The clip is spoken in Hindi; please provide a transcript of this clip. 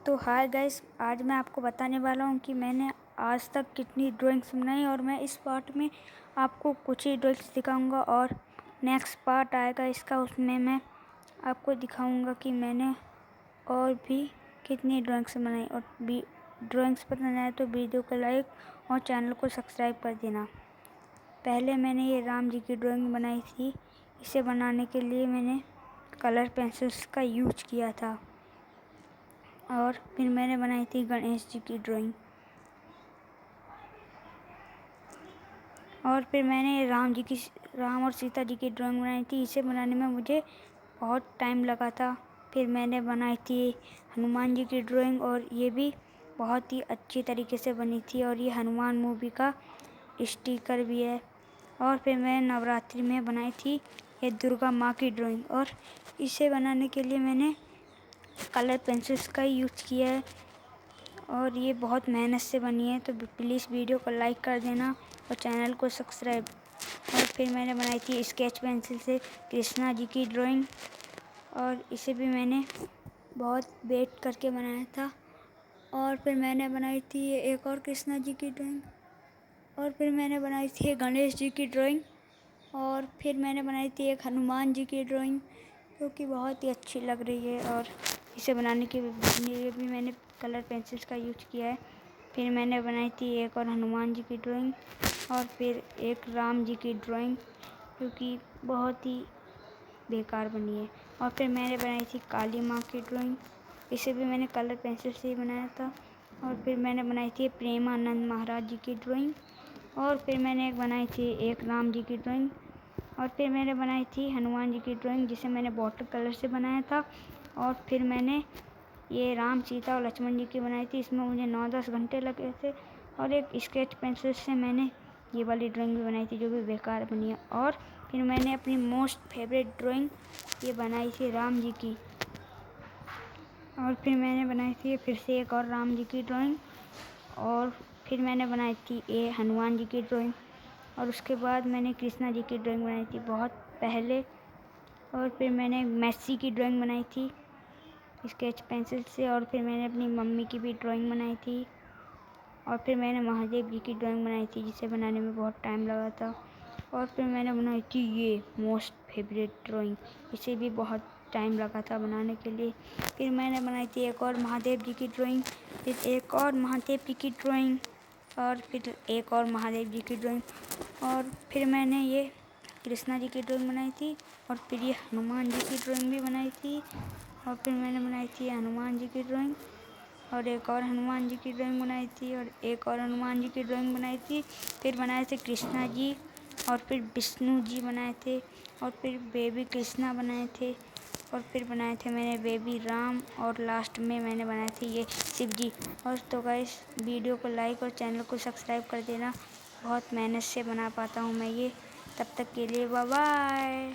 तो हाय गाइस, आज मैं आपको बताने वाला हूँ कि मैंने आज तक कितनी ड्राइंग्स बनाई और मैं इस पार्ट में आपको कुछ ही ड्राइंग्स दिखाऊंगा और नेक्स्ट पार्ट आएगा इसका, उसमें मैं आपको दिखाऊंगा कि मैंने और भी कितनी ड्राइंग्स बनाई। और भी ड्राइंग्स पसंद आए तो वीडियो को लाइक और चैनल को सब्सक्राइब कर देना। पहले मैंने ये राम जी की ड्राइंग बनाई थी। इसे बनाने के लिए मैंने कलर पेंसिल्स का यूज किया था। और फिर मैंने बनाई थी गणेश जी की ड्राइंग। और फिर मैंने राम और सीता जी की ड्राइंग बनाई थी। इसे बनाने में मुझे बहुत टाइम लगा था। फिर मैंने बनाई थी हनुमान जी की ड्राइंग और ये भी बहुत ही अच्छी तरीके से बनी थी। और ये हनुमान मूवी का स्टिकर भी है। और फिर मैंने नवरात्रि में बनाई थी ये दुर्गा माँ की ड्राइंग। और इसे बनाने के लिए मैंने कलर पेंसिल्स का यूज किया है और ये बहुत मेहनत से बनी है। तो प्लीज़ वीडियो को लाइक कर देना और चैनल को सब्सक्राइब। और फिर मैंने बनाई थी स्केच पेंसिल से कृष्णा जी की ड्राइंग और इसे भी मैंने बहुत वेट करके बनाया था। और फिर मैंने बनाई थी ये एक और कृष्णा जी की ड्राइंग। और फिर मैंने बनाई थी गणेश जी की ड्राइंग। और फिर मैंने बनाई थी एक हनुमान जी की ड्राइंग जो कि बहुत ही अच्छी लग रही है। और इसे बनाने के लिए भी मैंने कलर पेंसिल्स का यूज किया है। फिर मैंने बनाई थी एक और हनुमान जी की ड्राइंग और फिर एक राम जी की ड्राइंग जो कि बहुत ही बेकार बनी है। और फिर मैंने बनाई थी काली माँ की ड्राइंग। इसे भी मैंने कलर पेंसिल से ही बनाया था। और फिर मैंने बनाई थी प्रेमानंद महाराज जी की ड्राइंग। और फिर मैंने बनाई थी एक राम जी की ड्राइंग। और फिर मैंने बनाई थी हनुमान जी की ड्राइंग जिसे मैंने वाटर कलर से बनाया था। और फिर मैंने ये राम सीता और लक्ष्मण जी की बनाई थी। इसमें मुझे 9-10 घंटे लगे थे। और एक स्केच पेंसिल से मैंने ये वाली ड्राइंग भी बनाई थी जो भी बेकार बनी है। और फिर मैंने अपनी मोस्ट फेवरेट ड्राइंग ये बनाई थी राम जी की। और फिर मैंने बनाई थी फिर से एक और राम जी की ड्राइंग। और फिर मैंने बनाई थी ये हनुमान जी की ड्राइंग। और उसके बाद मैंने कृष्णा जी की ड्राइंग बनाई थी बहुत पहले। और फिर मैंने मेसी की ड्राइंग बनाई थी स्केच पेंसिल से। और फिर मैंने अपनी मम्मी की भी ड्राइंग बनाई थी। और फिर मैंने महादेव जी की ड्राइंग बनाई थी जिसे बनाने में बहुत टाइम लगा था। और फिर मैंने बनाई थी ये मोस्ट फेवरेट ड्राइंग। इसे भी बहुत टाइम लगा था बनाने के लिए। फिर मैंने बनाई थी एक और महादेव जी की ड्राइंग, फिर एक और महादेव जी की ड्राइंग और फिर एक और महादेव जी की ड्राइंग। और फिर मैंने ये कृष्णा जी की ड्राइंग बनाई थी। और फिर ये हनुमान जी की ड्राइंग भी बनाई थी। और फिर मैंने बनाई थी हनुमान जी की ड्राइंग और एक और हनुमान जी की ड्राइंग बनाई थी और एक और हनुमान जी की ड्राइंग बनाई थी। फिर बनाए थे कृष्णा जी और फिर विष्णु जी बनाए थे। और फिर बेबी कृष्णा बनाए थे। और फिर बनाए थे मैंने बेबी राम। और लास्ट में मैंने बनाए थे ये शिव जी। और तो गाइस, वीडियो को लाइक और चैनल को सब्सक्राइब कर देना। बहुत मेहनत से बना पाता हूँ मैं ये। तब तक के लिए बाय बाय।